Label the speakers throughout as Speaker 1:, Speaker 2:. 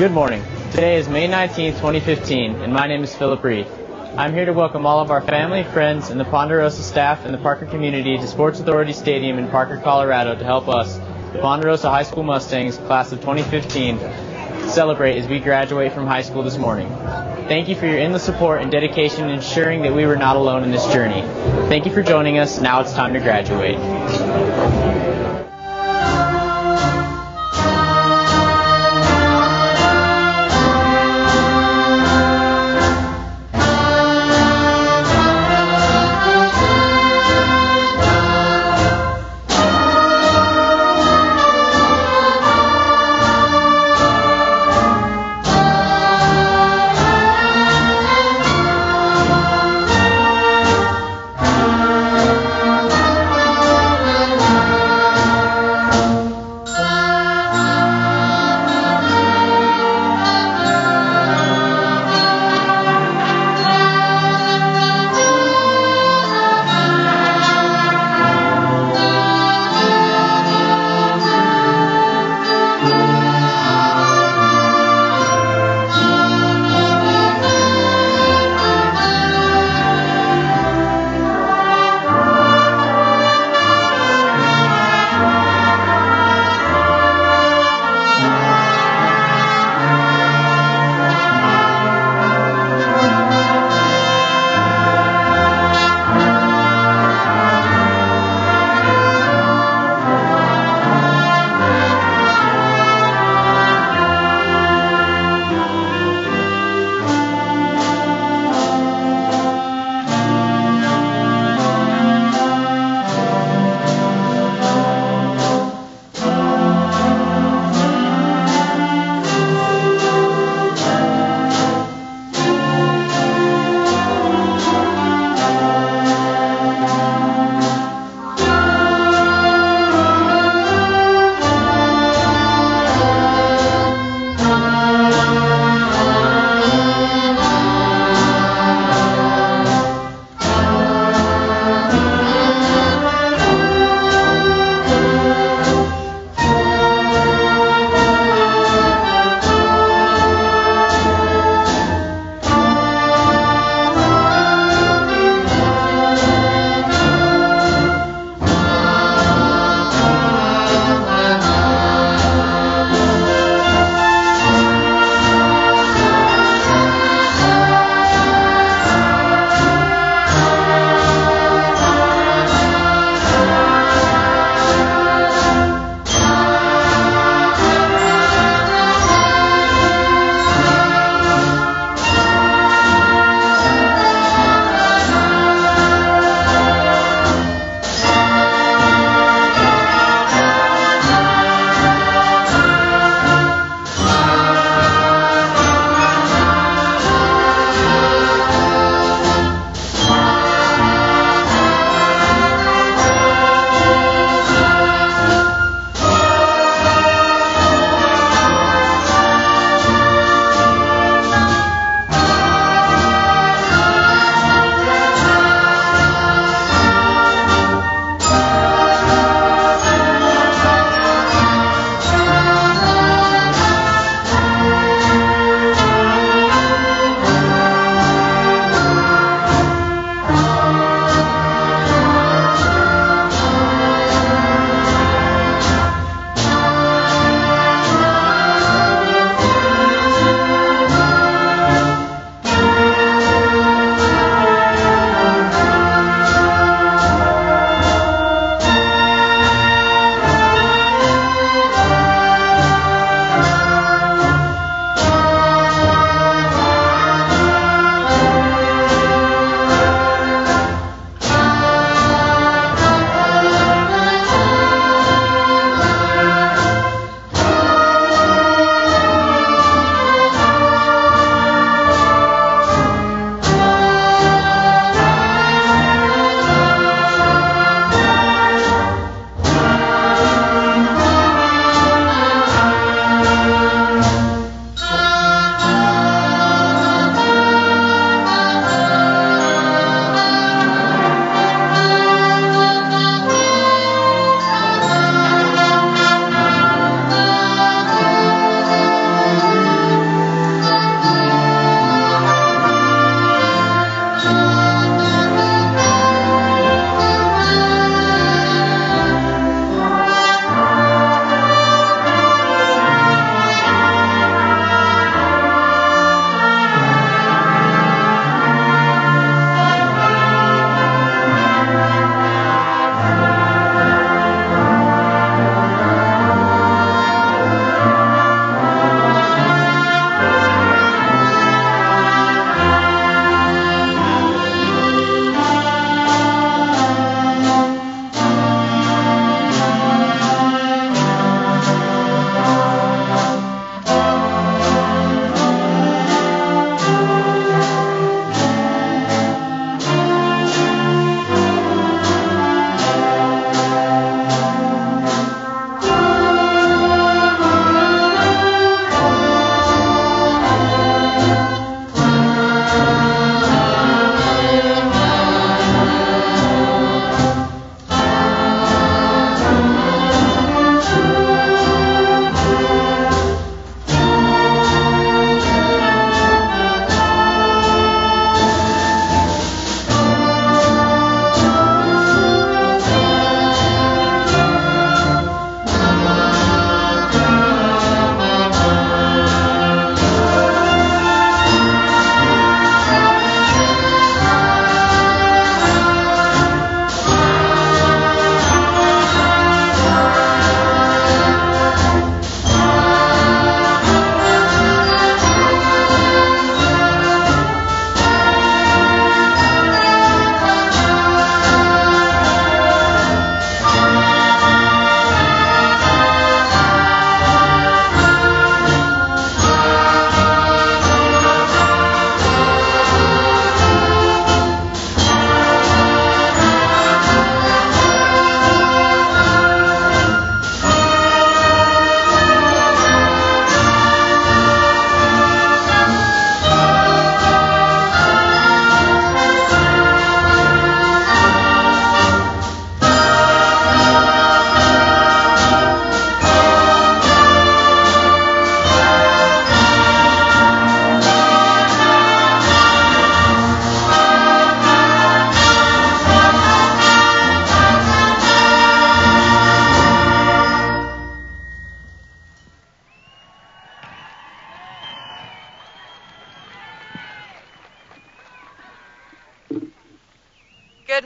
Speaker 1: Good morning. Today is May 19th, 2015, and my name is Philip Reed. I'm here to welcome all of our family, friends, and the Ponderosa staff and the Parker community to Sports Authority Stadium in Parker, Colorado to help us, the Ponderosa High School Mustangs, class of 2015, celebrate as we graduate from high school this morning. Thank you for your endless support and dedication in ensuring that we were not alone in this journey. Thank you for joining us. Now it's time to graduate.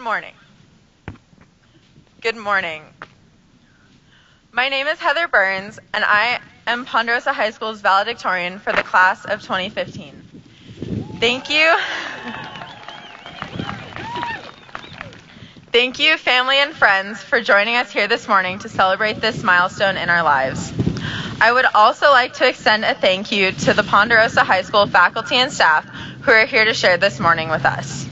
Speaker 2: morning. Good morning. My name is Heather Burns, and I am Ponderosa High School's valedictorian for the class of 2015. Thank you. Thank you, family and friends, for joining us here this morning to celebrate this milestone in our lives. I would also like to extend a thank you to the Ponderosa High School faculty and staff who are here to share this morning with us.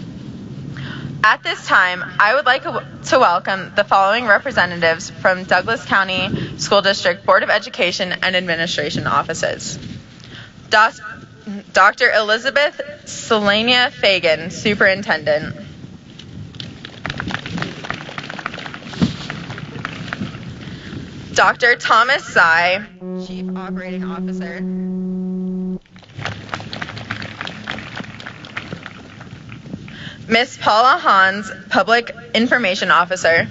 Speaker 2: At this time, I would like to welcome the following representatives from Douglas County School District Board of Education and Administration offices. Dr. Elizabeth Selenia Fagan, Superintendent. Dr. Thomas Tsai, Chief Operating Officer. Ms. Paula Hans, Public Information Officer.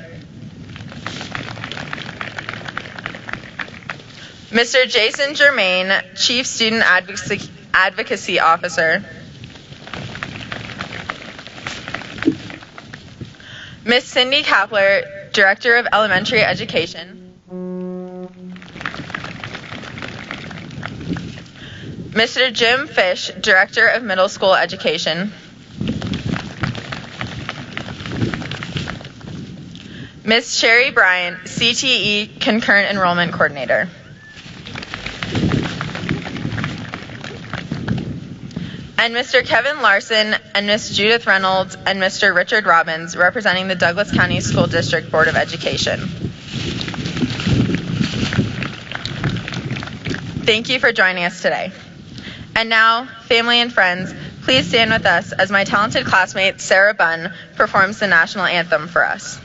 Speaker 2: Mr. Jason Germain, Chief Student Advocacy Officer. Ms. Cindy Kapler, Director of Elementary Education. Mr. Jim Fish, Director of Middle School Education. Ms. Sherry Bryan, CTE Concurrent Enrollment Coordinator. And Mr. Kevin Larson and Ms. Judith Reynolds and Mr. Richard Robbins, representing the Douglas County School District Board of Education. Thank you for joining us today. And now, family and friends, please stand with us as my talented classmate, Sarah Bunn, performs the national anthem for us.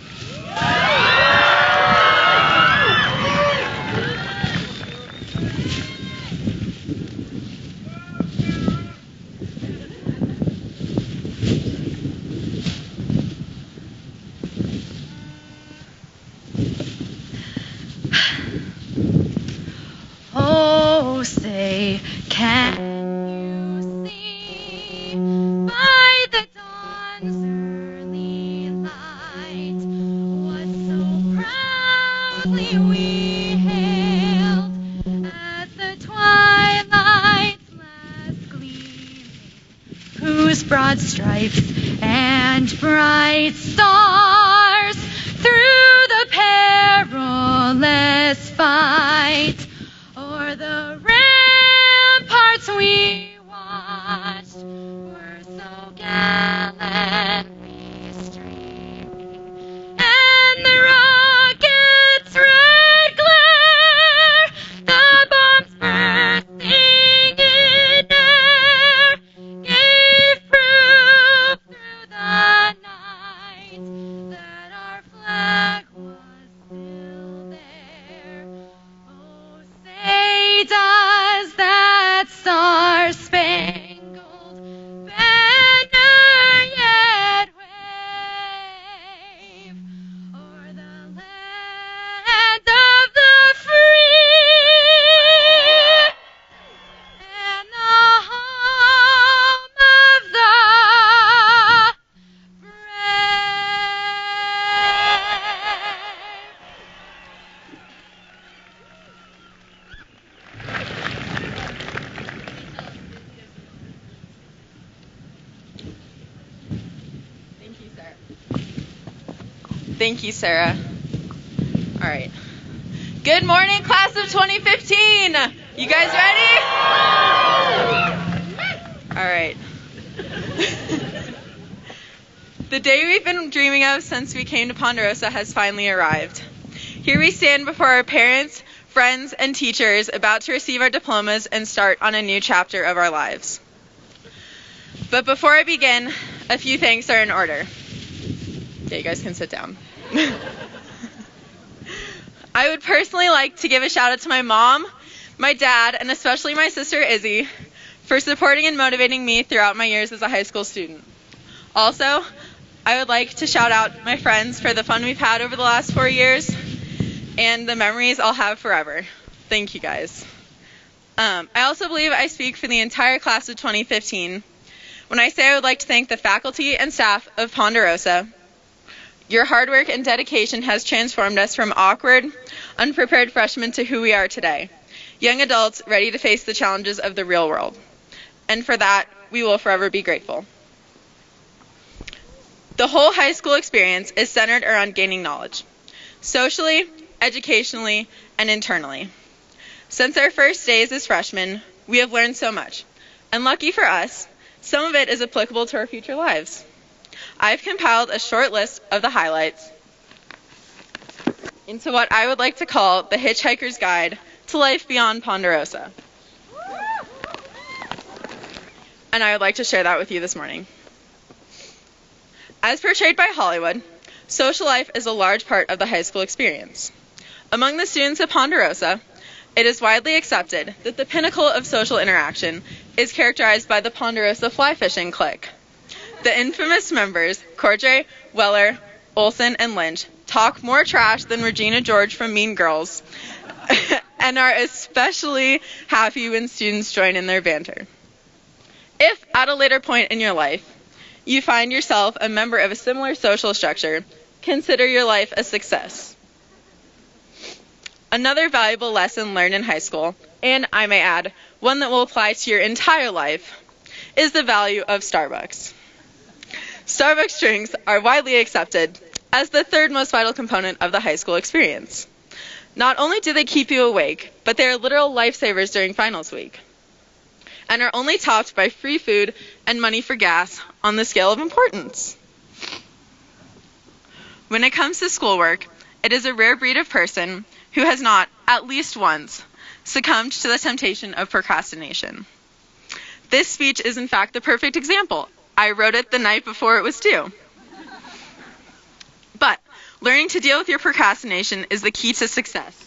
Speaker 3: Oh, say, can you see by the dawn's early light what so proudly we hailed at the twilight's last gleaming, whose broad stripes and bright stars through the perilous fight o'er the ramparts we watched were so gallantly streaming, and the rocket's red glare, the bombs bursting in air, gave proof through the night that our flag was still there. Oh, say does that star-spangled banner yet wave o'er the land of the free and the home of the
Speaker 2: Thank you, Sarah. All right. Good morning, class of 2015. You guys ready? All right. The day we've been dreaming of since we came to Ponderosa has finally arrived. Here we stand before our parents, friends, and teachers about to receive our diplomas and start on a new chapter of our lives. But before I begin, a few things are in order. Yeah, you guys can sit down. I would personally like to give a shout out to my mom, my dad, and especially my sister Izzy for supporting and motivating me throughout my years as a high school student. Also, I would like to shout out my friends for the fun we've had over the last 4 years and the memories I'll have forever. Thank you guys. I also believe I speak for the entire class of 2015 when I say I would like to thank the faculty and staff of Ponderosa Your hard work and dedication has transformed us from awkward, unprepared freshmen to who we are today, young adults ready to face the challenges of the real world. And for that, we will forever be grateful. The whole high school experience is centered around gaining knowledge, socially, educationally, and internally. Since our first days as freshmen, we have learned so much, and lucky for us, some of it is applicable to our future lives. I've compiled a short list of the highlights into what I would like to call the Hitchhiker's Guide to Life Beyond Ponderosa. And I would like to share that with you this morning. As portrayed by Hollywood, social life is a large part of the high school experience. Among the students at Ponderosa, it is widely accepted that the pinnacle of social interaction is characterized by the Ponderosa fly fishing clique. The infamous members, Cordray, Weller, Olson, and Lynch, talk more trash than Regina George from Mean Girls and are especially happy when students join in their banter. If, at a later point in your life, you find yourself a member of a similar social structure, consider your life a success. Another valuable lesson learned in high school, and I may add, one that will apply to your entire life, is the value of Starbucks. Starbucks drinks are widely accepted as the third most vital component of the high school experience. Not only do they keep you awake, but they are literal lifesavers during finals week, and are only topped by free food and money for gas on the scale of importance. When it comes to schoolwork, it is a rare breed of person who has not, at least once, succumbed to the temptation of procrastination. This speech is in fact the perfect example. I wrote it the night before it was due. But learning to deal with your procrastination is the key to success.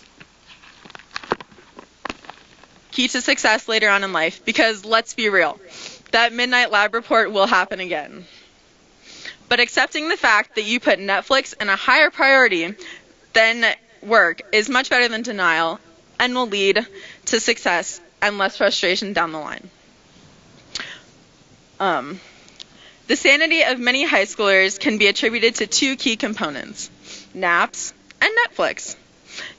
Speaker 2: Later on in life, because let's be real, that midnight lab report will happen again. But accepting the fact that you put Netflix in a higher priority than work is much better than denial and will lead to success and less frustration down the line. The sanity of many high schoolers can be attributed to two key components: naps and Netflix.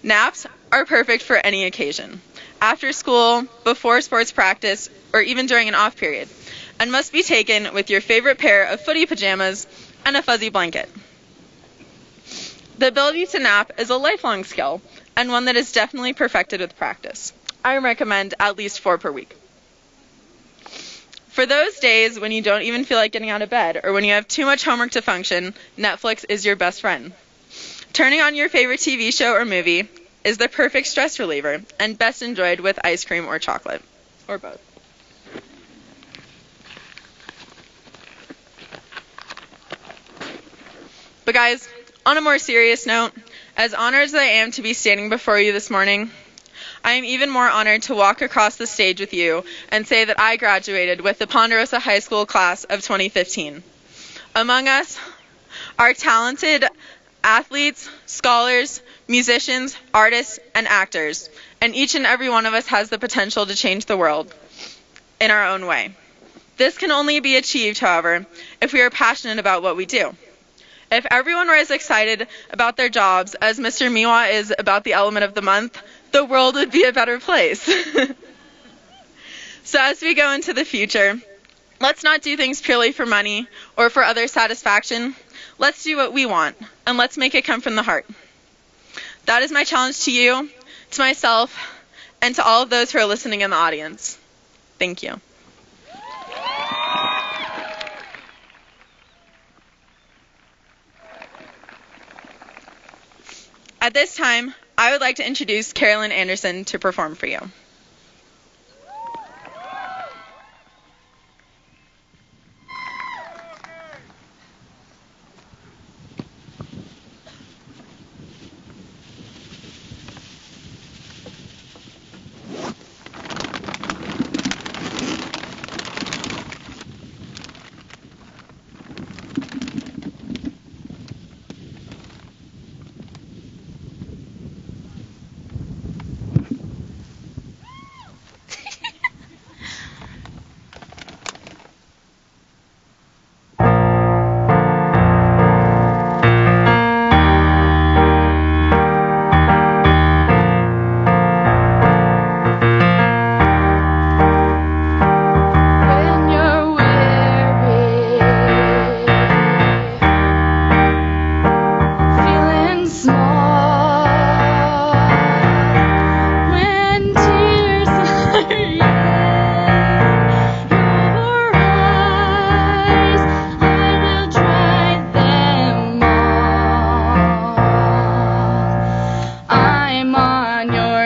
Speaker 2: Naps are perfect for any occasion, after school, before sports practice, or even during an off period, and must be taken with your favorite pair of footy pajamas and a fuzzy blanket. The ability to nap is a lifelong skill, and one that is definitely perfected with practice. I recommend at least 4 per week. For those days when you don't even feel like getting out of bed, or when you have too much homework to function, Netflix is your best friend. Turning on your favorite TV show or movie is the perfect stress reliever, and best enjoyed with ice cream or chocolate, or both. But guys, on a more serious note, as honored as I am to be standing before you this morning, I am even more honored to walk across the stage with you and say that I graduated with the Ponderosa High School class of 2015. Among us are talented athletes, scholars, musicians, artists, and actors, and each and every one of us has the potential to change the world in our own way. This can only be achieved, however, if we are passionate about what we do. If everyone were as excited about their jobs as Mr. Miwa is about the element of the month, the world would be a better place. So as we go into the future, let's not do things purely for money or for other satisfaction. Let's do what we want, and let's make it come from the heart. That is my challenge to you, to myself, and to all of those who are listening in the audience. Thank you. At this time, I would like to introduce Carolyn Anderson to perform for you.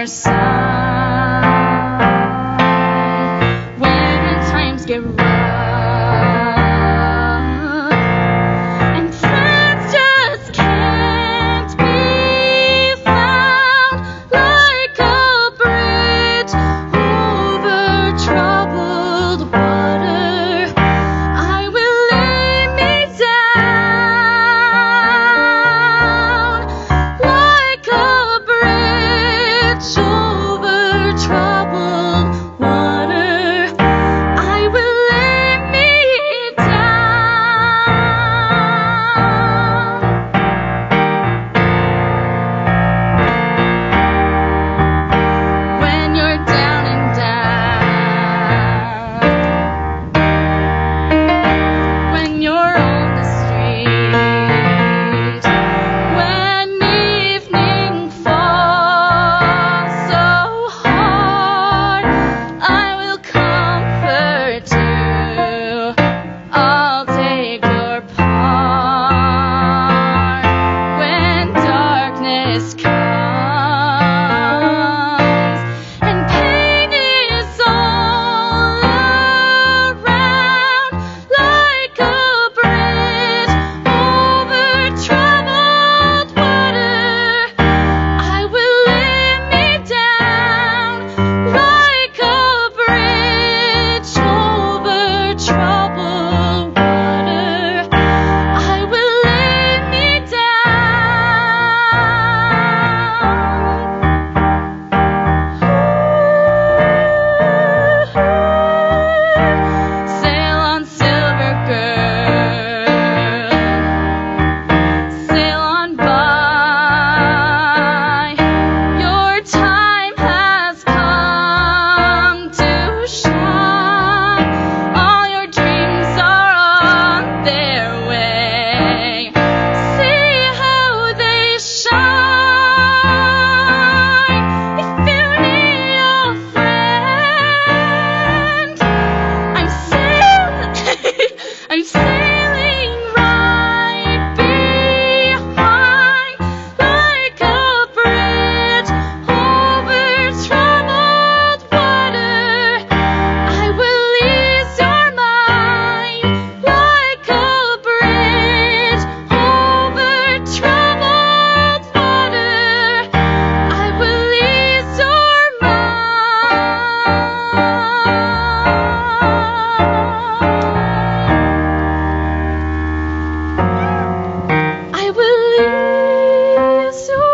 Speaker 3: your side when times get rough. And friends just can't be found like a bridge over troubled water. I will lay me down like a bridge over troubled water. I will lay me down. When you're down and down, when you're on the street, when evening falls so hard, I will comfort you. I'll take your part. When darkness comes and pain is all around, like a bridge over troubled water, I will lay me down like a bridge over troubled water. I will lay me down. Sail on, silver girl, sail on by. Your time has come to shine. All your dreams are on their way. See how they shine. If you need a friend, I'm sailing right behind, like a bridge over troubled water. I will ease your mind, like a bridge over troubled water. I will ease your mind. I will ease your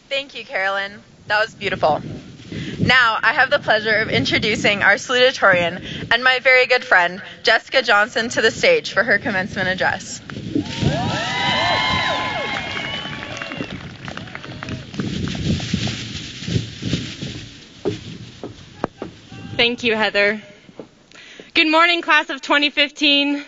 Speaker 2: Thank you, Carolyn. That was beautiful. Now, I have the pleasure of introducing our salutatorian and my very good friend, Jessica Johnson, to the stage for her commencement address.
Speaker 4: Thank you, Heather. Good morning, class of 2015.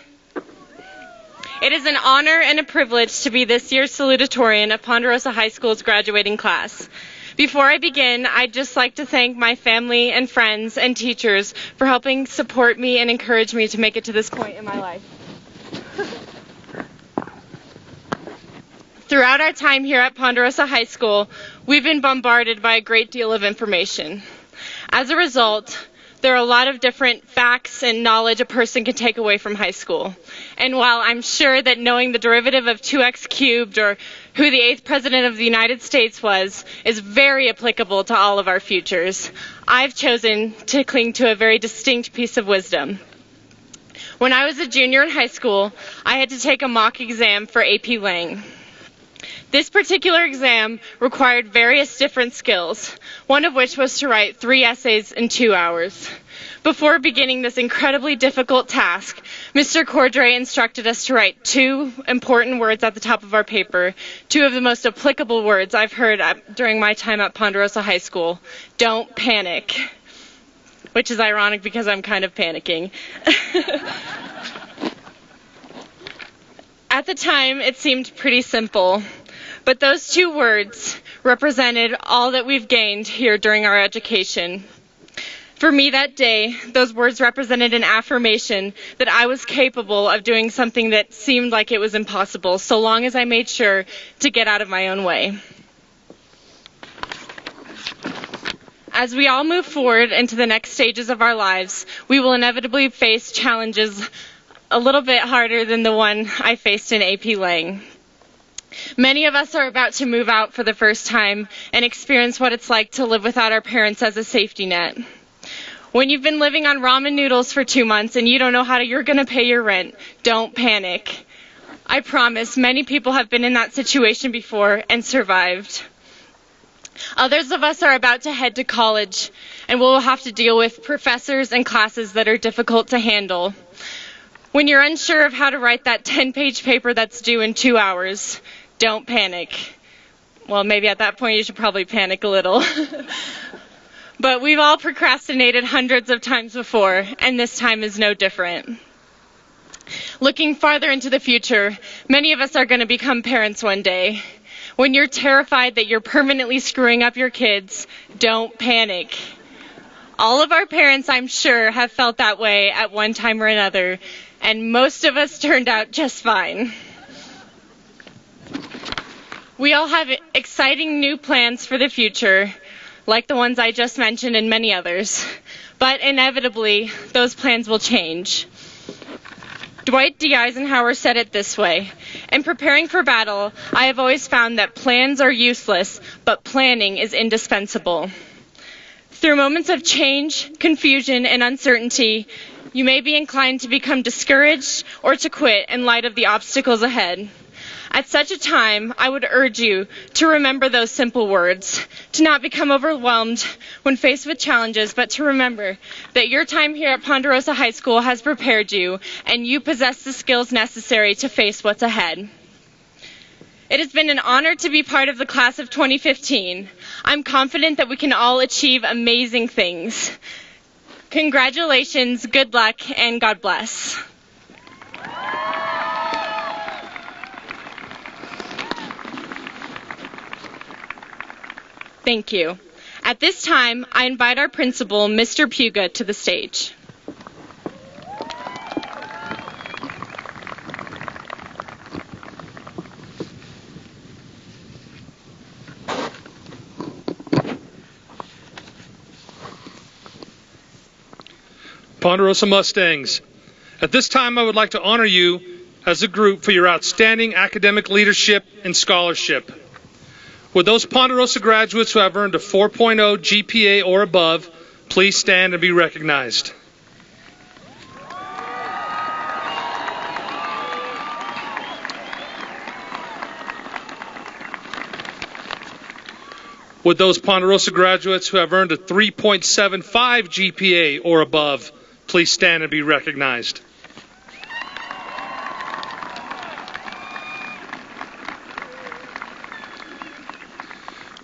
Speaker 4: It is an honor and a privilege to be this year's salutatorian of Ponderosa High School's graduating class. Before I begin, I'd just like to thank my family and friends and teachers for helping support me and encourage me to make it to this point in my life. Throughout our time here at Ponderosa High School, we've been bombarded by a great deal of information. As a result, there are a lot of different facts and knowledge a person can take away from high school. And while I'm sure that knowing the derivative of 2x cubed or who the 8th President of the United States was is very applicable to all of our futures, I've chosen to cling to a very distinct piece of wisdom. When I was a junior in high school, I had to take a mock exam for AP Lang. This particular exam required various different skills, one of which was to write 3 essays in 2 hours. Before beginning this incredibly difficult task, Mr. Cordray instructed us to write 2 important words at the top of our paper, 2 of the most applicable words I've heard during my time at Ponderosa High School. Don't panic. Which is ironic because I'm kind of panicking. At the time, it seemed pretty simple, but those two words represented all that we've gained here during our education. For me that day, those words represented an affirmation that I was capable of doing something that seemed like it was impossible, so long as I made sure to get out of my own way. As we all move forward into the next stages of our lives, we will inevitably face challenges a little bit harder than the one I faced in AP Lang. Many of us are about to move out for the first time and experience what it's like to live without our parents as a safety net. When you've been living on ramen noodles for 2 months and you don't know how you're going to pay your rent, don't panic. I promise many people have been in that situation before and survived. Others of us are about to head to college and we'll have to deal with professors and classes that are difficult to handle. When you're unsure of how to write that 10-page paper that's due in 2 hours, don't panic. Well, maybe at that point you should probably panic a little. But we've all procrastinated hundreds of times before, and this time is no different. Looking farther into the future, many of us are going to become parents one day. When you're terrified that you're permanently screwing up your kids, don't panic. All of our parents, I'm sure, have felt that way at one time or another, and most of us turned out just fine. We all have exciting new plans for the future, like the ones I just mentioned and many others. But inevitably, those plans will change. Dwight D. Eisenhower said it this way: "In preparing for battle, I have always found that plans are useless, but planning is indispensable." Through moments of change, confusion, and uncertainty, you may be inclined to become discouraged or to quit in light of the obstacles ahead. At such a time, I would urge you to remember those simple words, to not become overwhelmed when faced with challenges, but to remember that your time here at Ponderosa High School has prepared you, and you possess the skills necessary to face what's ahead. It has been an honor to be part of the class of 2015. I'm confident that we can all achieve amazing things. Congratulations, good luck, and God bless. Thank you. At this time, I invite our principal, Mr. Puga, to the stage.
Speaker 5: Ponderosa Mustangs, at this time I would like to honor you as a group for your outstanding academic leadership and scholarship. Would those Ponderosa graduates who have earned a 4.0 GPA or above please stand and be recognized? Would those Ponderosa graduates who have earned a 3.75 GPA or above please stand and be recognized?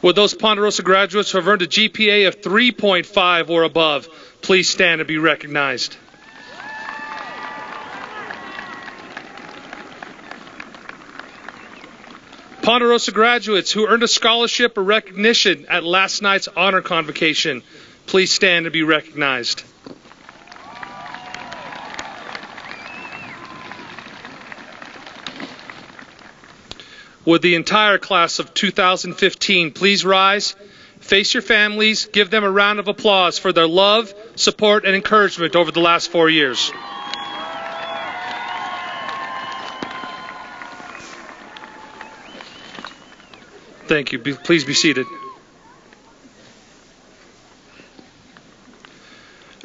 Speaker 5: Would those Ponderosa graduates who have earned a GPA of 3.5 or above please stand and be recognized? Ponderosa graduates who earned a scholarship or recognition at last night's honor convocation, please stand and be recognized. Would the entire class of 2015 please rise, face your families, give them a round of applause for their love, support, and encouragement over the last 4 years. Thank you. Please be seated.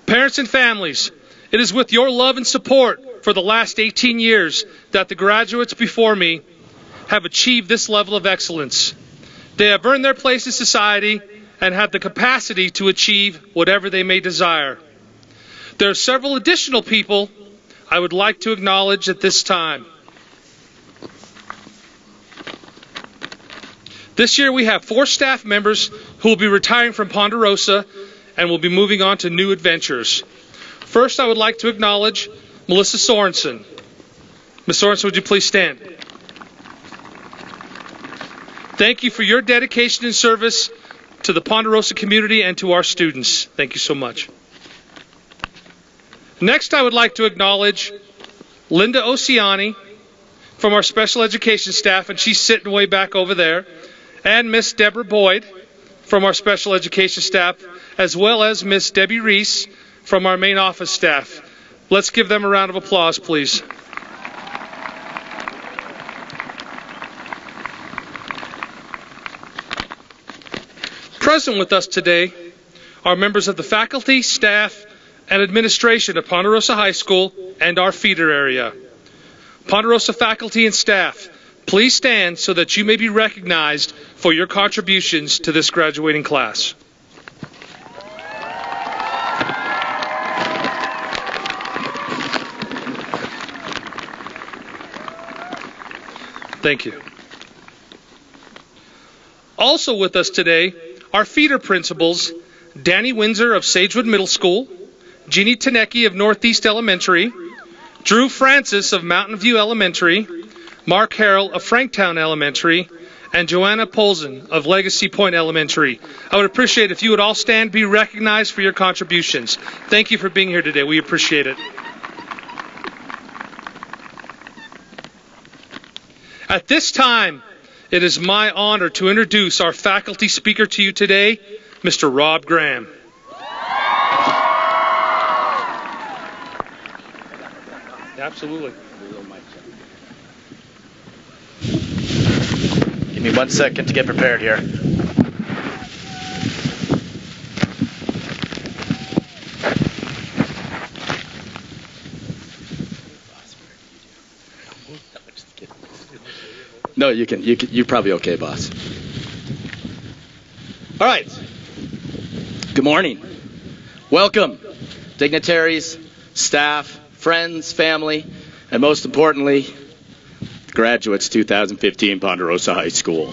Speaker 5: Parents and families, it is with your love and support for the last 18 years that the graduates before me have achieved this level of excellence. They have earned their place in society and have the capacity to achieve whatever they may desire. There are several additional people I would like to acknowledge at this time. This year we have 4 staff members who will be retiring from Ponderosa and will be moving on to new adventures. First, I would like to acknowledge Melissa Sorensen. Ms. Sorensen, would you please stand? Thank you for your dedication and service to the Ponderosa community and to our students. Thank you so much. Next, I would like to acknowledge Linda Oceani from our special education staff, and she's sitting way back over there, and Miss Deborah Boyd from our special education staff, as well as Miss Debbie Reese from our main office staff. Let's give them a round of applause, please. Present with us today are members of the faculty, staff, and administration of Ponderosa High School and our feeder area. Ponderosa faculty and staff, please stand so that you may be recognized for your contributions to this graduating class. Thank you. Also with us today are feeder principals Danny Windsor of Sagewood Middle School, Jeannie Tanecki of Northeast Elementary, Drew Francis of Mountain View Elementary, Mark Harrell of Franktown Elementary, and Joanna Polzen of Legacy Point Elementary. I would appreciate if you would all stand, be recognized for your contributions. Thank you for being here today. We appreciate it. At this time, it is my honor to introduce our faculty speaker to you today, Mr. Rob Graham. Absolutely.
Speaker 6: Give me 1 second to get prepared here. No, you're probably okay, boss. All right. Good morning. Welcome, dignitaries, staff, friends, family, and most importantly, graduates 2015 Ponderosa High School.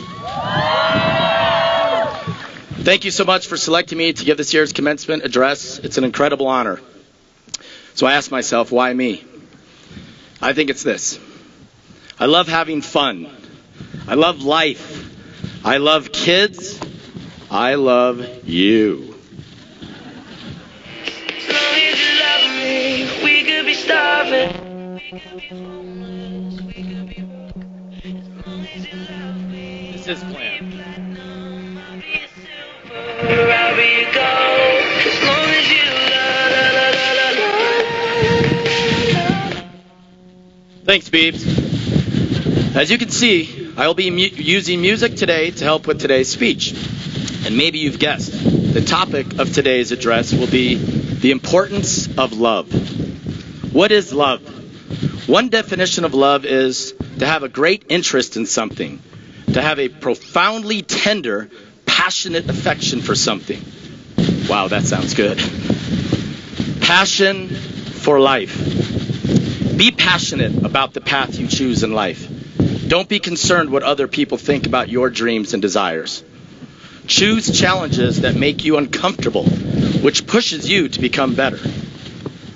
Speaker 6: Thank you so much for selecting me to give this year's commencement address. It's an incredible honor. So I asked myself, why me? I think it's this. I love having fun. I love life. I love kids. I love you.
Speaker 7: As long as you love me, we could be starving.
Speaker 6: This is planned.
Speaker 7: Wherever you go, as long as you love.
Speaker 6: Thanks, Beebs. As you can see, I will be using music today to help with today's speech. And maybe you've guessed, the topic of today's address will be the importance of love. What is love? One definition of love is to have a great interest in something, to have a profoundly tender, passionate affection for something. Wow, that sounds good. Passion for life. Be passionate about the path you choose in life. Don't be concerned what other people think about your dreams and desires. Choose challenges that make you uncomfortable, which pushes you to become better.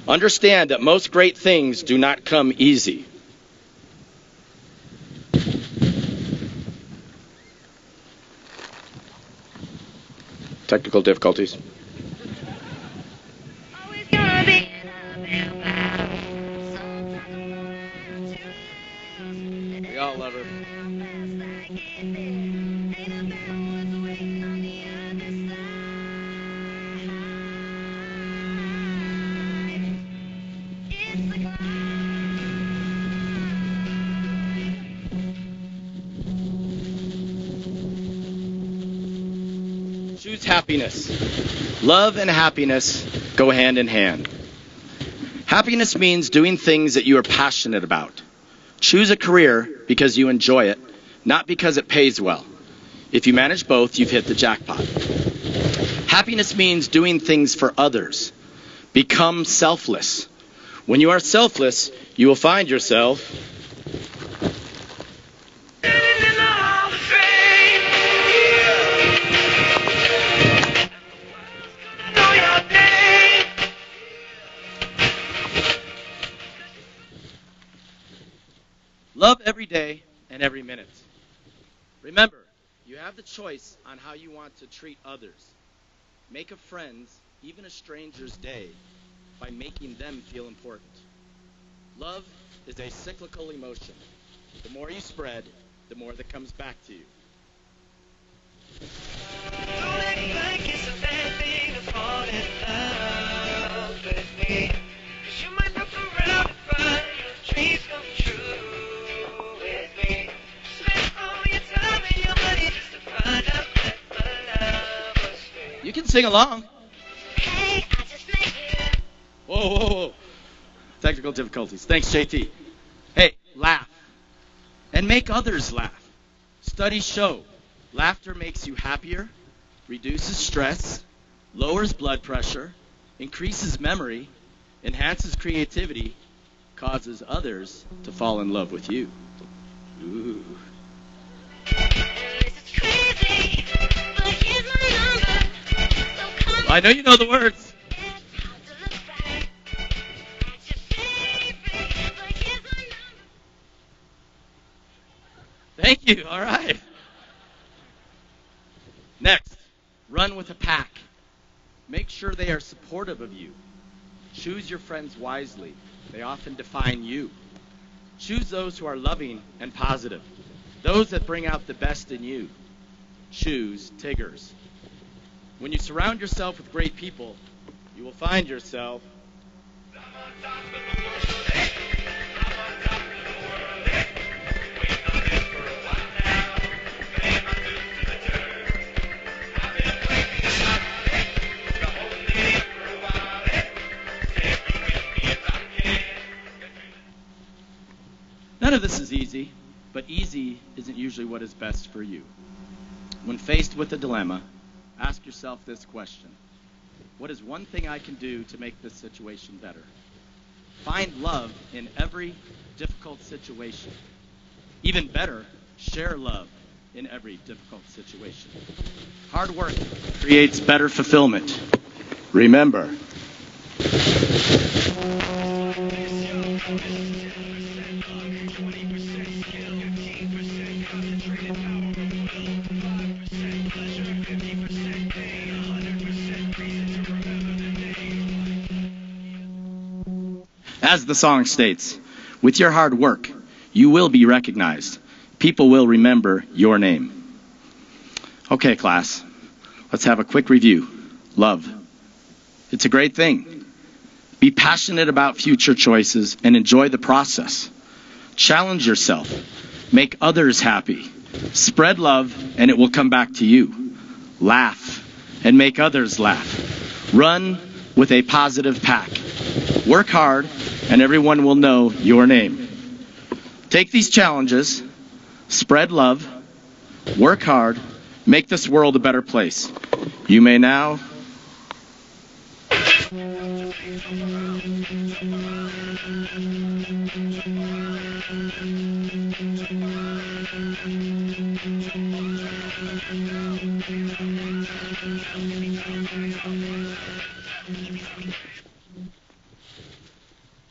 Speaker 6: Understand that most great things do not come easy. Technical difficulties.
Speaker 7: Always gonna be
Speaker 6: We all love her. Choose happiness. Love and happiness go hand in hand. Happiness means doing things that you are passionate about. Choose a career because you enjoy it, not because it pays well. If you manage both, you've hit the jackpot. Happiness means doing things for others. Become selfless. When you are selfless, you will find yourself Love every day and every minute. Remember, you have the choice on how you want to treat others. Make a friend's, even a stranger's day by making them feel important. Love is a cyclical emotion. The more you spread, the more that comes back to you.
Speaker 7: Don't act like it's a bad thing to fall in love with me. 'Cause you might look around and find your dreams come true with me. Spend all your time and your money just to find out that my love was free.
Speaker 6: You can sing along.
Speaker 7: Hey, I just met you.
Speaker 6: Whoa, whoa, whoa. Technical difficulties. Thanks, JT. Hey, laugh. And make others laugh. Studies show laughter makes you happier, reduces stress, lowers blood pressure, increases memory, enhances creativity, causes others to fall in love with you. Ooh.
Speaker 7: This is crazy, but here's my number. So come
Speaker 6: I know you know the words. Thank you. All right. Next, run with a pack. Make sure they are supportive of you. Choose your friends wisely. They often define you. Choose those who are loving and positive, those that bring out the best in you. Choose Tiggers. When you surround yourself with great people, you will find yourself None of this is easy, but easy isn't usually what is best for you. When faced with a dilemma, ask yourself this question. What is one thing I can do to make this situation better? Find love in every difficult situation. Even better, share love in every difficult situation. Hard work creates better fulfillment. Remember. As the song states, with your hard work, you will be recognized. People will remember your name. Okay, class, let's have a quick review. Love. It's a great thing. Be passionate about future choices and enjoy the process. Challenge yourself. Make others happy. Spread love and it will come back to you. Laugh and make others laugh. Run with a positive pack. Work hard and everyone will know your name. Take these challenges, spread love, work hard, make this world a better place. You may now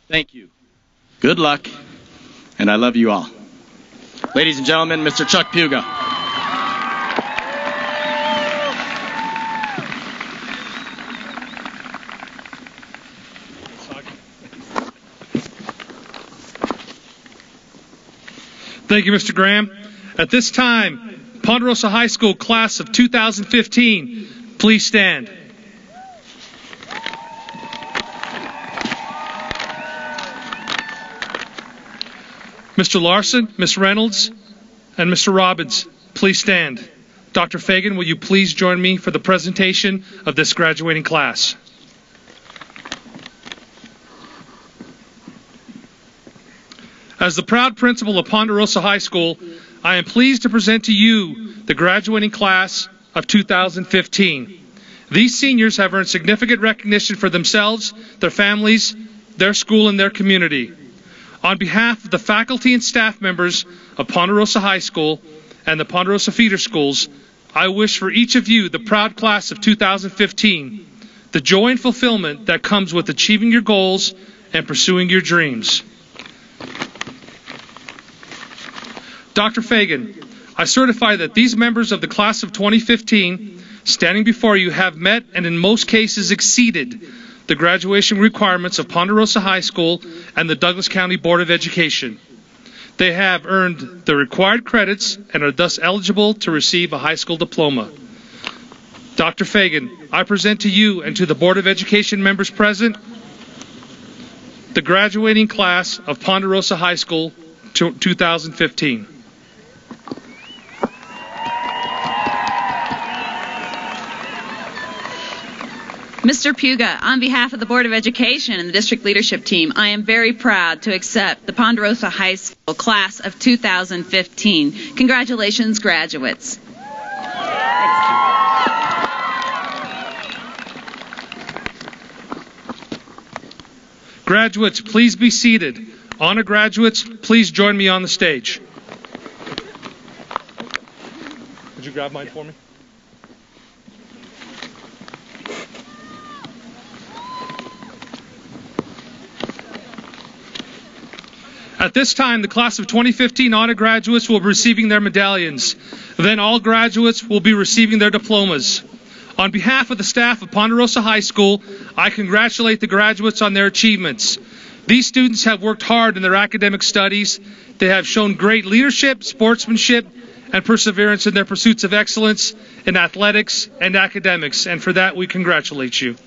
Speaker 6: Thank you. Good luck, and I love you all. Ladies and gentlemen, Mr. Chuck Puga.
Speaker 5: Thank you, Mr. Graham. At this time, Ponderosa High School class of 2015, please stand. Mr. Larson, Ms. Reynolds, and Mr. Robbins, please stand. Dr. Fagan, will you please join me for the presentation of this graduating class? As the proud principal of Ponderosa High School, I am pleased to present to you the graduating class of 2015. These seniors have earned significant recognition for themselves, their families, their school, and their community. On behalf of the faculty and staff members of Ponderosa High School and the Ponderosa feeder schools, I wish for each of you, the proud class of 2015, the joy and fulfillment that comes with achieving your goals and pursuing your dreams. Dr. Fagan, I certify that these members of the class of 2015 standing before you have met and in most cases exceeded the graduation requirements of Ponderosa High School and the Douglas County Board of Education. They have earned the required credits and are thus eligible to receive a high school diploma. Dr. Fagan, I present to you and to the Board of Education members present the graduating class of Ponderosa High School 2015.
Speaker 8: Mr. Puga, on behalf of the Board of Education and the district leadership team, I am very proud to accept the Ponderosa High School class of 2015. Congratulations, graduates.
Speaker 5: Graduates, please be seated. Honor graduates, please join me on the stage. Would you grab mine for me? At this time, the class of 2015 honor graduates will be receiving their medallions. Then all graduates will be receiving their diplomas. On behalf of the staff of Ponderosa High School, I congratulate the graduates on their achievements. These students have worked hard in their academic studies. They have shown great leadership, sportsmanship, and perseverance in their pursuits of excellence in athletics and academics, and for that we congratulate you.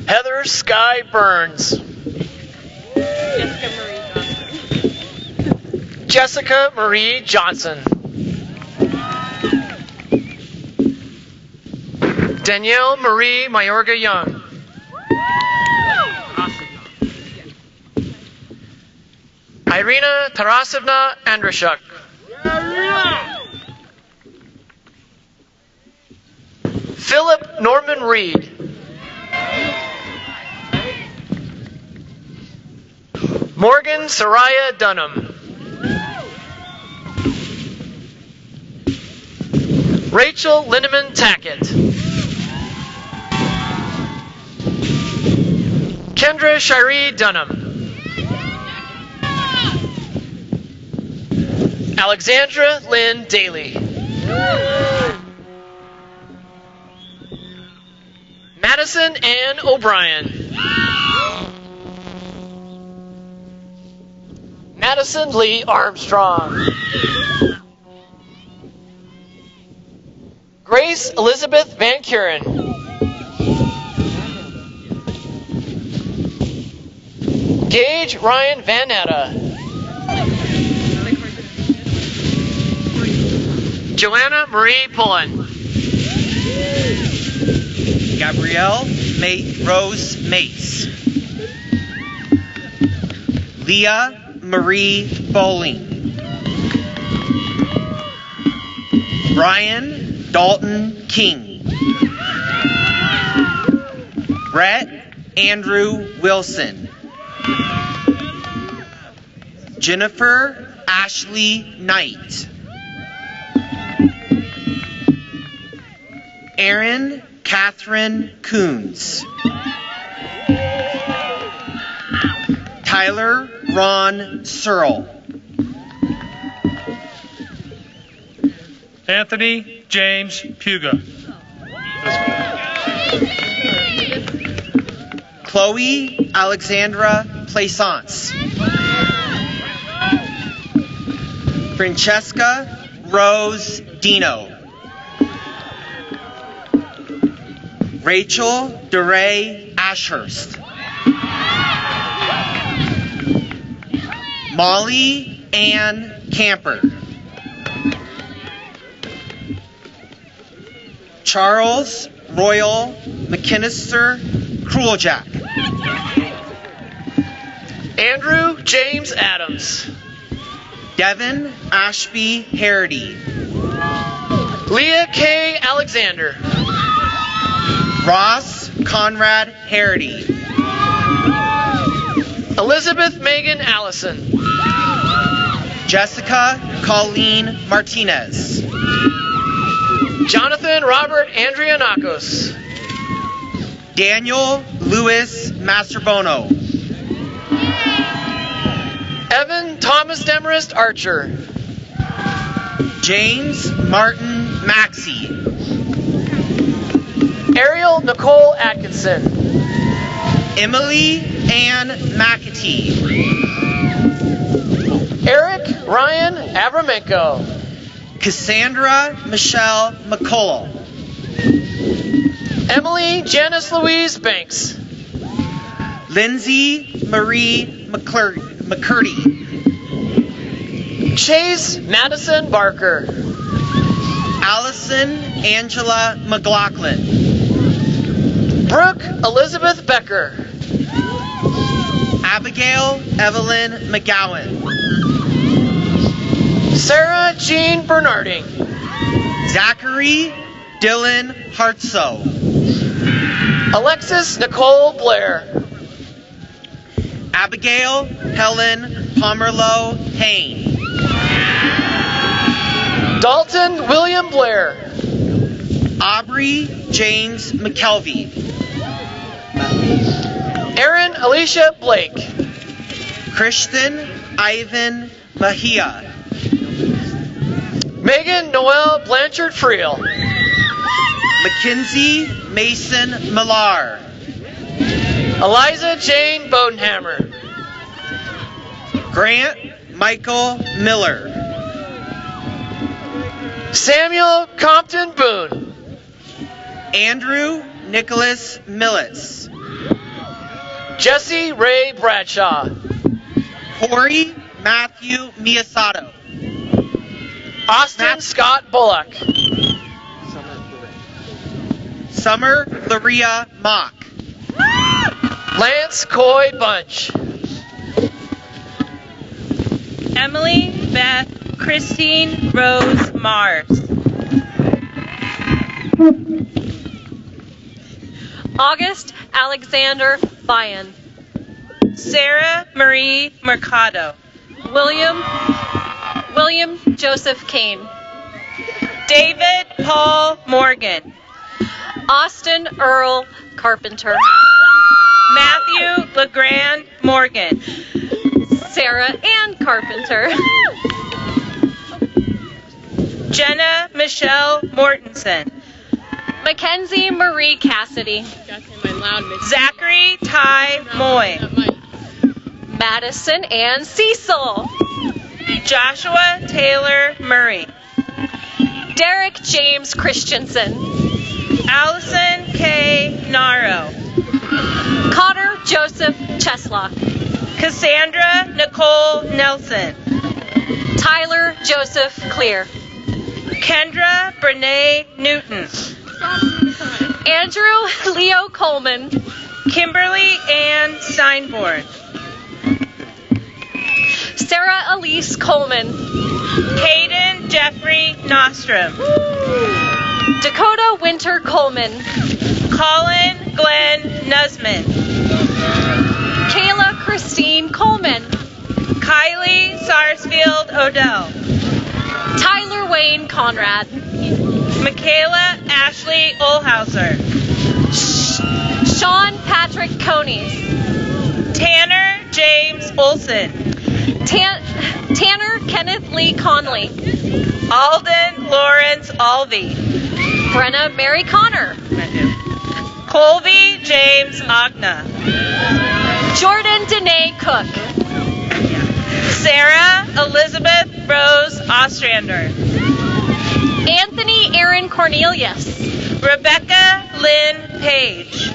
Speaker 9: Heather Sky Burns. Jessica Marie Johnson. Danielle Marie Mayorga Young. Irina Tarasovna Andrushuk. Philip Norman Reed. Morgan Soraya Dunham. Rachel Lindeman Tackett. Kendra Shiree Dunham. Alexandra Lynn Daly. Madison Ann O'Brien. Madison Lee Armstrong. Grace Elizabeth Van Kuren. Gage Ryan Van Natta. Joanna Marie Pullen.
Speaker 10: Gabrielle Rose Mace. Leah Marie Bowling. Brian Dalton King. Brett Andrew Wilson. Jennifer Ashley Knight. Erin Catherine Coons. Tyler Ron Searle.
Speaker 5: Anthony James Puga.
Speaker 10: Chloe Alexandra Plaisance. Francesca Rose Dino. Rachel DeRay Ashurst. Molly Ann Camper. Charles Royal McKinnister Crueljack.
Speaker 9: Andrew James Adams.
Speaker 10: Devin Ashby Harity.
Speaker 9: Leah K. Alexander.
Speaker 10: Ross Conrad Harity.
Speaker 9: Elizabeth Megan Allison.
Speaker 10: Jessica Colleen Martinez.
Speaker 9: Jonathan Robert Andrianakos.
Speaker 10: Daniel Louis Mastrobono.
Speaker 9: Evan Thomas Demarest Archer.
Speaker 10: James Martin Maxey.
Speaker 9: Ariel Nicole Atkinson.
Speaker 10: Emily Ann McAtee.
Speaker 9: Eric Ryan Abramenko.
Speaker 10: Cassandra Michelle McCullough.
Speaker 9: Emily Janice Louise Banks.
Speaker 10: Lindsay Marie McCurdy.
Speaker 9: Chase Madison Barker.
Speaker 10: Allison Angela McLaughlin.
Speaker 9: Brooke Elizabeth Becker.
Speaker 10: Abigail Evelyn McGowan.
Speaker 9: Sarah Jean Bernarding.
Speaker 10: Zachary Dylan Hartsoe.
Speaker 9: Alexis Nicole Blair.
Speaker 10: Abigail Helen Pomerlow Hain.
Speaker 9: Dalton William Blair.
Speaker 10: Aubrey James McKelvey.
Speaker 9: Aaron Alicia Blake.
Speaker 10: Christian Ivan Mahia.
Speaker 9: Megan Noel Blanchard Friel.
Speaker 10: Mackenzie Mason Millar.
Speaker 9: Eliza Jane Bodenhammer.
Speaker 10: Grant Michael Miller.
Speaker 9: Samuel Compton Boone.
Speaker 10: Andrew Nicholas Millets.
Speaker 9: Jesse Ray Bradshaw.
Speaker 10: Corey Matthew Miyasato.
Speaker 9: Austin Scott Bullock.
Speaker 10: Summer Laria Mock.
Speaker 9: Lance Coy Bunch.
Speaker 11: Emily Beth Christine Rose Mars.
Speaker 3: August Alexander Bayan.
Speaker 11: Sarah Marie Mercado.
Speaker 3: William Joseph Kane.
Speaker 11: David Paul Morgan.
Speaker 3: Austin Earl Carpenter.
Speaker 11: Matthew LeGrand Morgan.
Speaker 3: Sarah Ann Carpenter.
Speaker 11: Jenna Michelle Mortensen.
Speaker 3: Mackenzie Marie Cassidy.
Speaker 11: Zachary Ty Moy.
Speaker 3: Madison Ann Cecil.
Speaker 11: Joshua Taylor Murray.
Speaker 3: Derek James Christensen.
Speaker 11: Allison K. Naro.
Speaker 3: Connor Joseph Cheslock.
Speaker 11: Cassandra Nicole Nelson.
Speaker 3: Tyler Joseph Clear.
Speaker 11: Kendra Brene Newton.
Speaker 3: Andrew Leo Coleman.
Speaker 11: Kimberly Ann Steinborn.
Speaker 3: Sarah Elise Coleman.
Speaker 11: Caden Jeffrey Nostrom.
Speaker 3: Dakota Winter Coleman.
Speaker 11: Colin Glenn Nusman.
Speaker 3: Kayla Christine
Speaker 11: Odell.
Speaker 3: Tyler Wayne Conrad.
Speaker 11: Michaela Ashley Olhauser.
Speaker 3: Sean Patrick Conies.
Speaker 11: Tanner James Olson.
Speaker 3: Tanner Kenneth Lee Conley.
Speaker 11: Alden Lawrence Alvey.
Speaker 3: Brenna Mary Connor.
Speaker 11: Colby James Agna.
Speaker 3: Jordan Danae Cook.
Speaker 11: Sarah Elizabeth Rose Ostrander.
Speaker 3: Anthony Aaron Cornelius.
Speaker 11: Rebecca Lynn Page.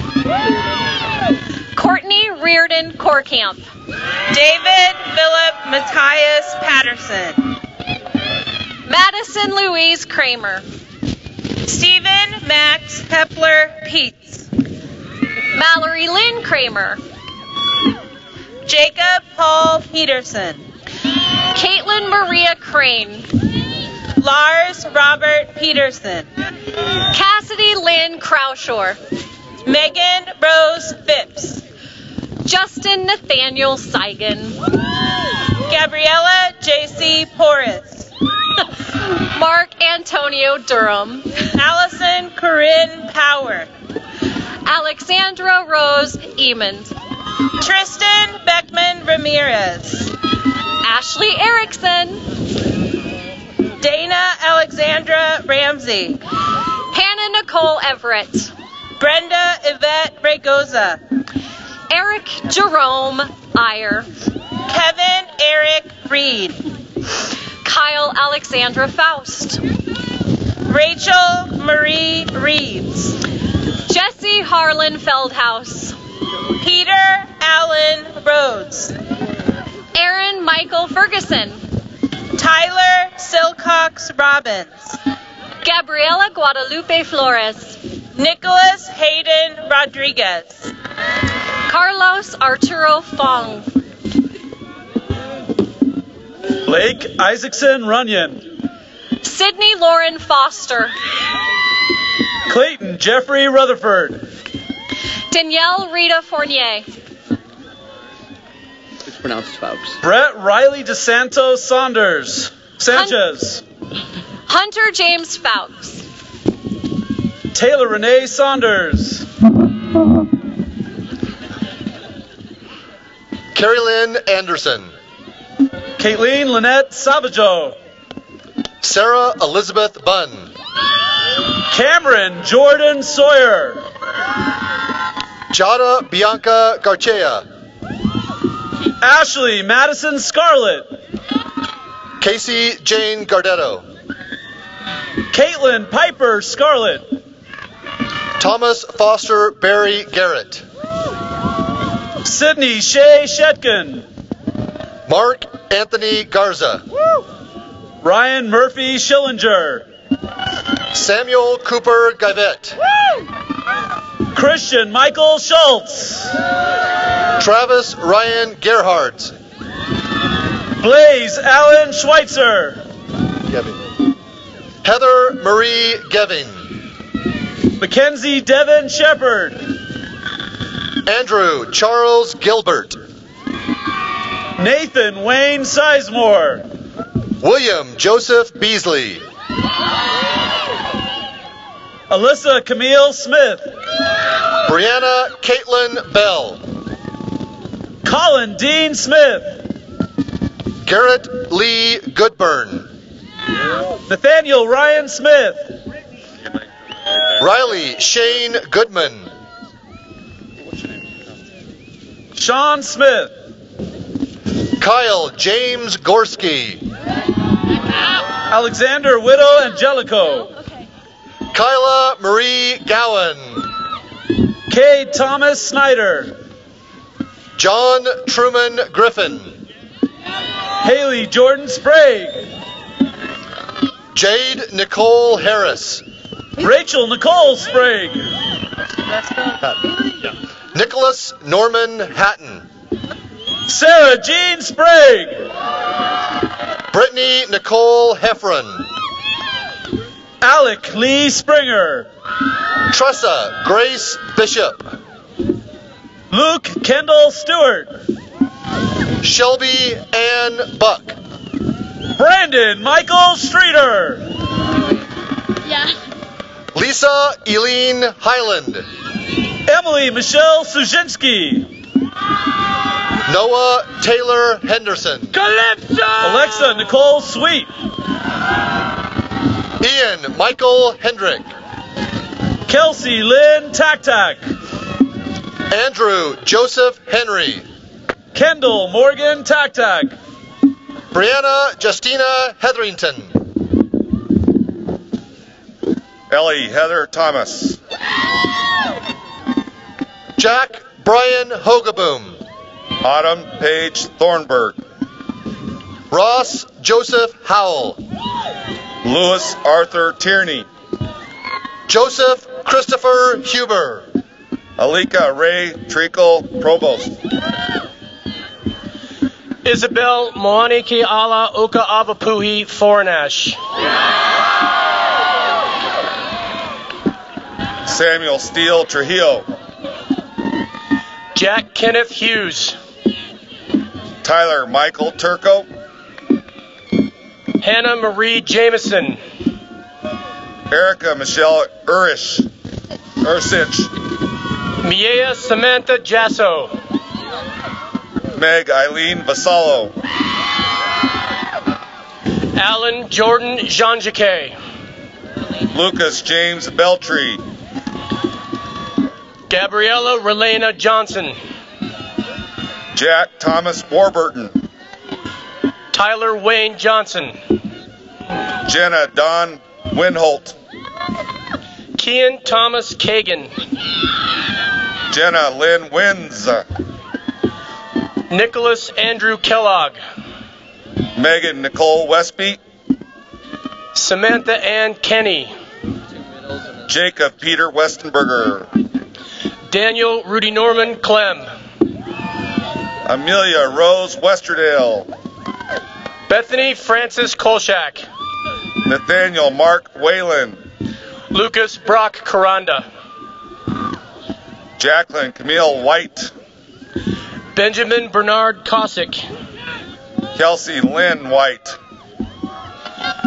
Speaker 3: Courtney Reardon Corkamp.
Speaker 11: David Philip Matthias Patterson.
Speaker 3: Madison Louise Kramer.
Speaker 11: Stephen Max Hepler Peets.
Speaker 3: Mallory Lynn Kramer.
Speaker 11: Jacob Paul Peterson.
Speaker 3: Caitlin Maria Crane.
Speaker 11: Lars Robert Peterson.
Speaker 3: Cassidy Lynn Croushore.
Speaker 11: Megan Rose Phipps.
Speaker 3: Justin Nathaniel Seigan.
Speaker 11: Gabriella J.C. Porras.
Speaker 3: Mark Antonio Durham.
Speaker 11: Allison Corinne Power.
Speaker 3: Alexandra Rose Emond.
Speaker 11: Tristan Beckman Ramirez.
Speaker 3: Ashley Erickson.
Speaker 11: Dana Alexandra Ramsey.
Speaker 3: Hannah Nicole Everett.
Speaker 11: Brenda Yvette Regoza.
Speaker 3: Eric Jerome Iyer.
Speaker 11: Kevin Eric Reed.
Speaker 3: Kyle Alexandra Faust.
Speaker 11: Rachel Marie Reeves.
Speaker 3: Jesse Harlan Feldhaus.
Speaker 11: Peter Allen Rhodes.
Speaker 3: Aaron Michael Ferguson.
Speaker 11: Tyler Silcox Robbins.
Speaker 3: Gabriela Guadalupe Flores.
Speaker 11: Nicholas Hayden Rodriguez.
Speaker 3: Carlos Arturo Fong.
Speaker 12: Blake Isaacson Runyon.
Speaker 3: Sydney Lauren Foster.
Speaker 12: Clayton Jeffrey Rutherford.
Speaker 3: Danielle Rita Fournier.
Speaker 13: It's pronounced Fauks.
Speaker 12: Brett Riley DeSantos Sanchez.
Speaker 3: Hunter James Fowkes.
Speaker 12: Taylor Renee Saunders.
Speaker 14: Carrie Lynn Anderson.
Speaker 12: Caitlin Lynette Savajo.
Speaker 14: Sarah Elizabeth Bunn.
Speaker 12: Cameron Jordan Sawyer.
Speaker 14: Jada Bianca Garcia.
Speaker 12: Ashley Madison Scarlett.
Speaker 14: Casey Jane Gardetto.
Speaker 12: Caitlin Piper Scarlett.
Speaker 14: Thomas Foster Barry Garrett.
Speaker 12: Sydney Shea Shetkin.
Speaker 14: Mark Anthony Garza.
Speaker 12: Ryan Murphy Schillinger.
Speaker 14: Samuel Cooper Guyvet.
Speaker 12: Christian Michael Schultz.
Speaker 14: Travis Ryan Gerhardt.
Speaker 12: Blaze Allen Schweitzer.
Speaker 14: Heather Marie Geving.
Speaker 12: Mackenzie Devin Shepard.
Speaker 14: Andrew Charles Gilbert.
Speaker 12: Nathan Wayne Sizemore.
Speaker 14: William Joseph Beasley.
Speaker 12: Alyssa Camille Smith.
Speaker 14: Brianna Caitlin Bell.
Speaker 12: Colin Dean Smith.
Speaker 14: Garrett Lee Goodburn.
Speaker 12: Nathaniel Ryan Smith.
Speaker 14: Riley Shane Goodman.
Speaker 12: Sean Smith.
Speaker 14: Kyle James Gorski.
Speaker 12: Alexander Widow Angelico.
Speaker 14: Kyla Marie Gowan.
Speaker 12: Kay Thomas Snyder.
Speaker 14: John Truman Griffin.
Speaker 12: Haley Jordan Sprague.
Speaker 14: Jade Nicole Harris.
Speaker 12: Rachel Nicole Sprague.
Speaker 14: Nicholas Norman Hatton.
Speaker 12: Sarah Jean Sprague.
Speaker 14: Brittany Nicole Heffron.
Speaker 12: Alec Lee Springer.
Speaker 14: Tressa Grace Bishop.
Speaker 12: Luke Kendall Stewart.
Speaker 14: Shelby Ann Buck.
Speaker 12: Brandon Michael Streeter.
Speaker 3: Yeah.
Speaker 14: Lisa Eileen Highland.
Speaker 12: Emily Michelle Suzinski.
Speaker 14: Noah Taylor Henderson.
Speaker 9: Calypso!
Speaker 12: Alexa Nicole Sweet.
Speaker 14: Ian Michael Hendrick.
Speaker 12: Kelsey Lynn Taktak.
Speaker 14: Andrew Joseph Henry.
Speaker 12: Kendall Morgan Taktak.
Speaker 14: Brianna Justina Hetherington.
Speaker 13: Ellie Heather Thomas.
Speaker 14: Jack Brian Hogaboom.
Speaker 13: Autumn Paige Thornburg.
Speaker 14: Ross Joseph Howell.
Speaker 13: Louis Arthur Tierney.
Speaker 14: Joseph Christopher Huber.
Speaker 13: Alika Ray Treacle Provost.
Speaker 9: Isabel Moani Kiala Oka Avapuhi Fornash.
Speaker 13: Samuel Steele Trujillo.
Speaker 9: Jack Kenneth Hughes.
Speaker 13: Tyler Michael Turco.
Speaker 9: Hannah Marie Jameson.
Speaker 13: Erica Michelle Ursich.
Speaker 9: Miea Samantha Jasso.
Speaker 13: Meg Eileen Vasallo.
Speaker 9: Alan Jordan Jeanjacquet.
Speaker 13: Lucas James Beltree.
Speaker 9: Gabriella Relena Johnson.
Speaker 13: Jack Thomas Warburton.
Speaker 9: Tyler Wayne Johnson.
Speaker 13: Jenna Don Winholt.
Speaker 9: Kian Thomas Kagan.
Speaker 13: Jenna Lynn Wins.
Speaker 9: Nicholas Andrew Kellogg.
Speaker 13: Megan Nicole Westby.
Speaker 9: Samantha Ann Kenny.
Speaker 13: Jacob Peter Westenberger.
Speaker 9: Daniel Rudy Norman Clem.
Speaker 13: Amelia Rose Westerdale.
Speaker 9: Bethany Francis Kolchak.
Speaker 13: Nathaniel Mark Whalen.
Speaker 9: Lucas Brock Karanda.
Speaker 13: Jacqueline Camille White.
Speaker 9: Benjamin Bernard Cossack.
Speaker 13: Kelsey Lynn White.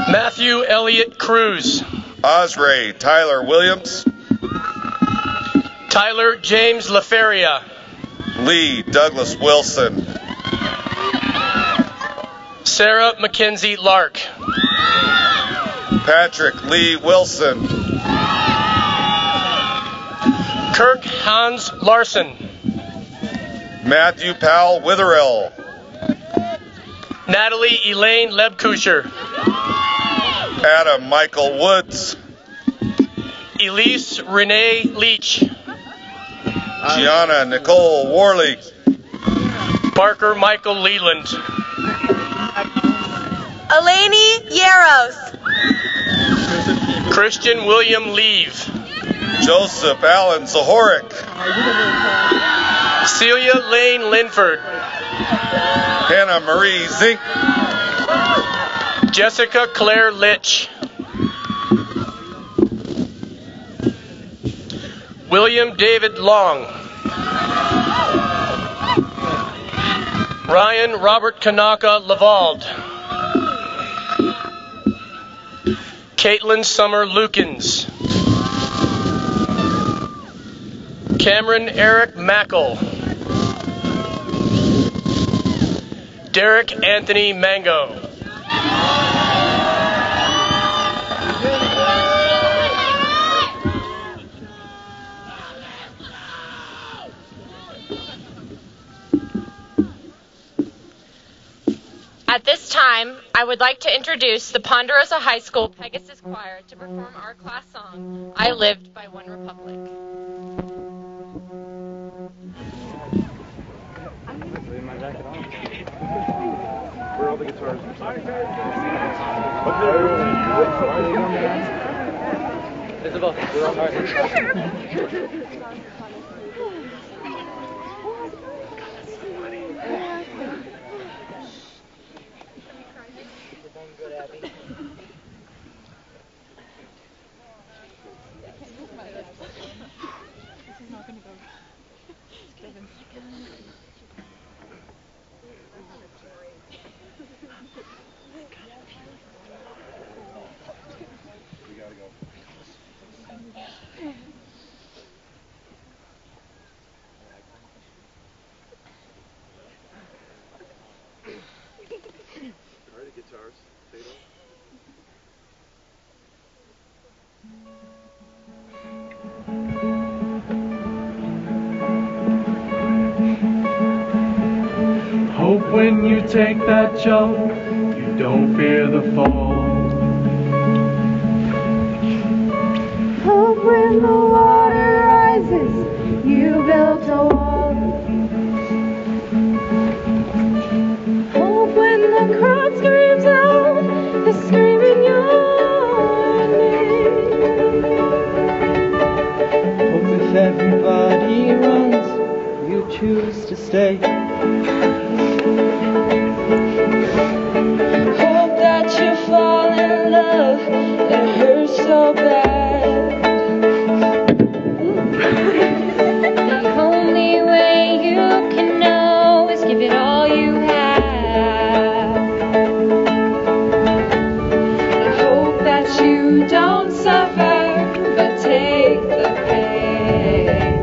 Speaker 9: Matthew Elliott Cruz.
Speaker 13: Osray Tyler Williams.
Speaker 9: Tyler James LaFeria.
Speaker 13: Lee Douglas Wilson.
Speaker 9: Sarah Mackenzie Lark.
Speaker 13: Patrick Lee Wilson.
Speaker 9: Kirk Hans Larson.
Speaker 13: Matthew Powell Witherell.
Speaker 9: Natalie Elaine Lebkusher.
Speaker 13: Adam Michael Woods.
Speaker 9: Elise Renee Leach.
Speaker 13: Gianna Nicole Worley.
Speaker 9: Parker Michael Leland.
Speaker 11: Eleni Yaros.
Speaker 9: Christian William Leave.
Speaker 13: Joseph Allen Zahorik.
Speaker 9: Celia Lane Linford.
Speaker 13: Hannah Marie Zink.
Speaker 9: Jessica Claire Litch. William David Long. Ryan Robert Kanaka Lavald. Caitlin Summer Lukens. Cameron Eric Mackle. Derek Anthony Mango.
Speaker 15: At this time, I would like to introduce the Ponderosa High School Pegasus Choir to perform our class song, I Lived by One Republic.
Speaker 16: Where are all the guitars?
Speaker 1: Isabel, we're on
Speaker 17: Hope when you take that jump, you don't fear the fall.
Speaker 3: Hope when the water rises, you built a wall. Hope when the crowd screams out, they're screaming your name.
Speaker 18: Hope if everybody runs, you choose to stay.
Speaker 3: Hope that you fall in love, it hurts so bad. The only way you can know is give it all you have. I hope that you don't suffer, but take the pain.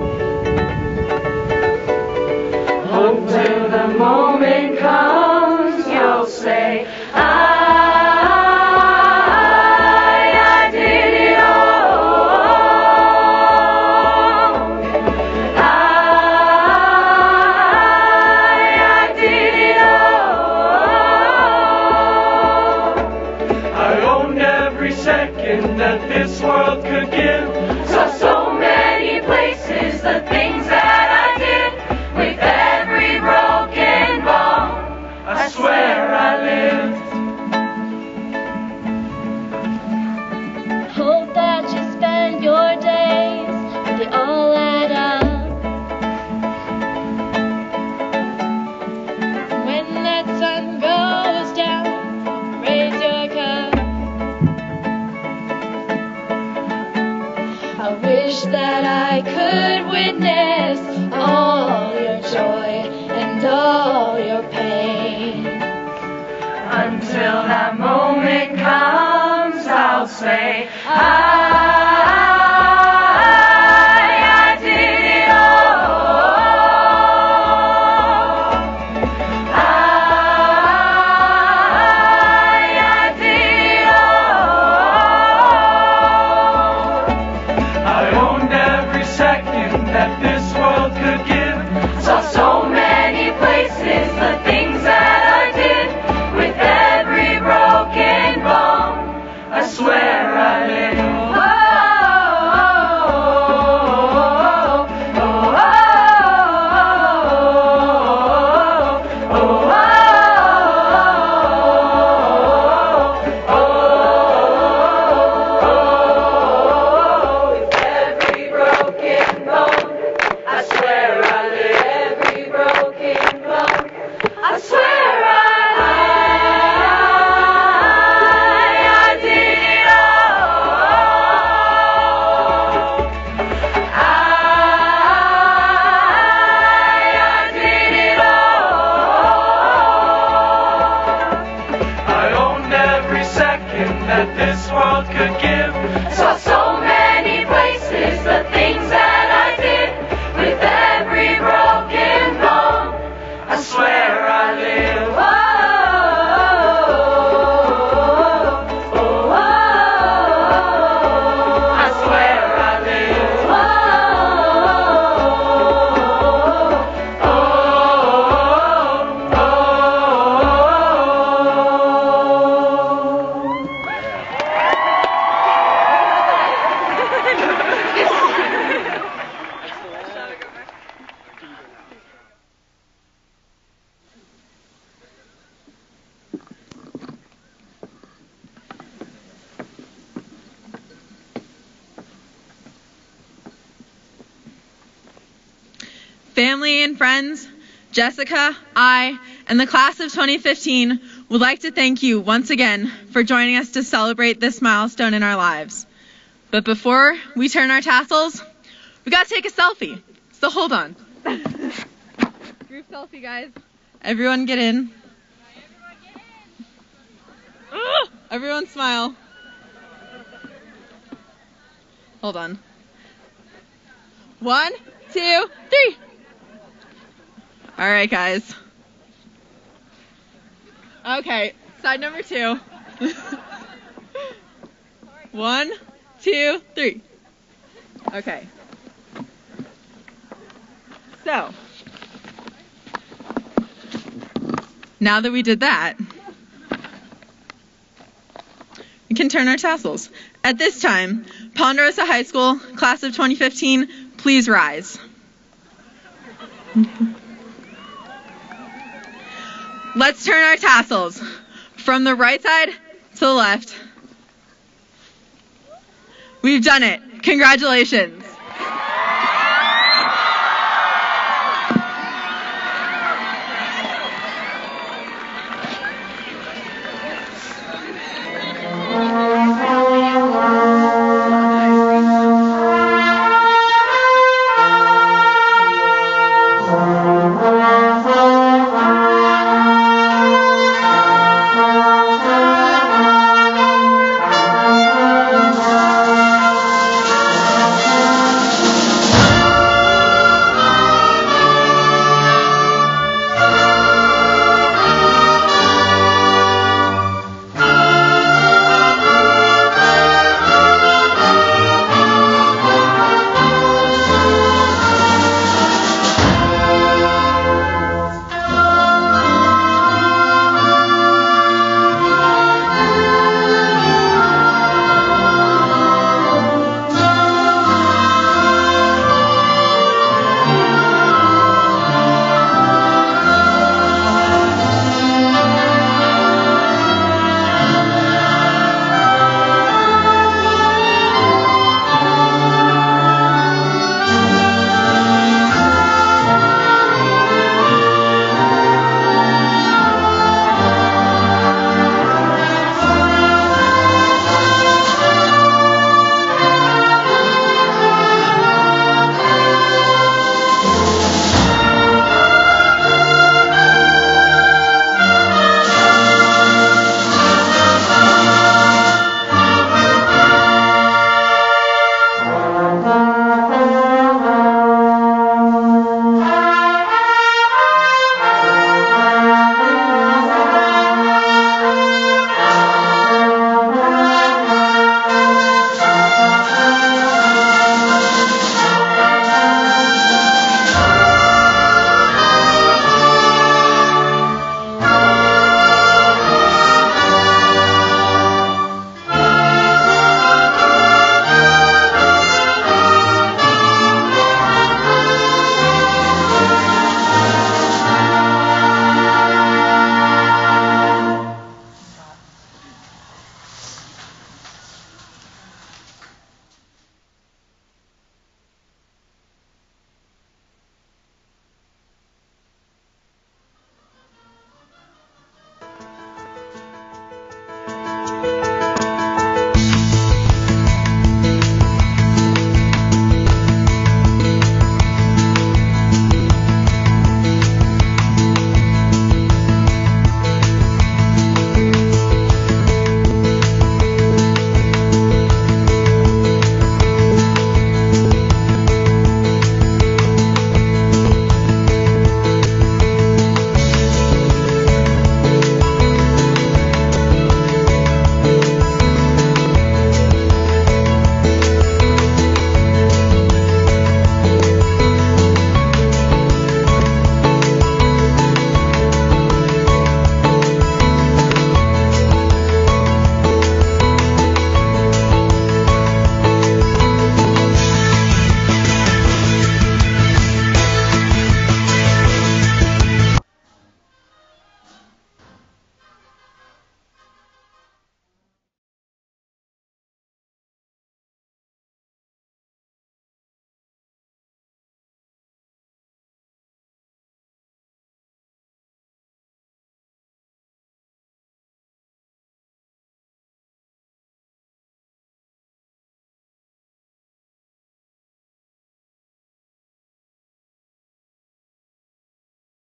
Speaker 3: Hope till the moment comes, you'll say, I did it all. I did it all.
Speaker 17: I owned every second that this world could give.
Speaker 3: Saw so many places, the things that I did. With every broken bone, I swear I lived. Hope that you spend your days, and they all add up. When that sun goes down, raise your cup. I wish that I could witness all your joy and all your pain. Until that moment comes, I'll say, I did it all. I did it all.
Speaker 17: I owned every second that this world could give.
Speaker 3: Saw so many places, the things that I did. With every broken bone, I swear I live.
Speaker 2: Family and friends, Jessica, I, and the class of 2015 would like to thank you once again for joining us to celebrate this milestone in our lives. But before we turn our tassels, we gotta take a selfie. So hold on. Group selfie, guys. Everyone get in. Everyone smile. Hold on. 1, 2, 3. All right, guys. Okay, side number 2. 1, 2, 3. Okay. So, Now that we did that, we can turn our tassels. At this time, Ponderosa High School, class of 2015, please rise. Let's turn our tassels from the right side to the left. We've done it. Congratulations.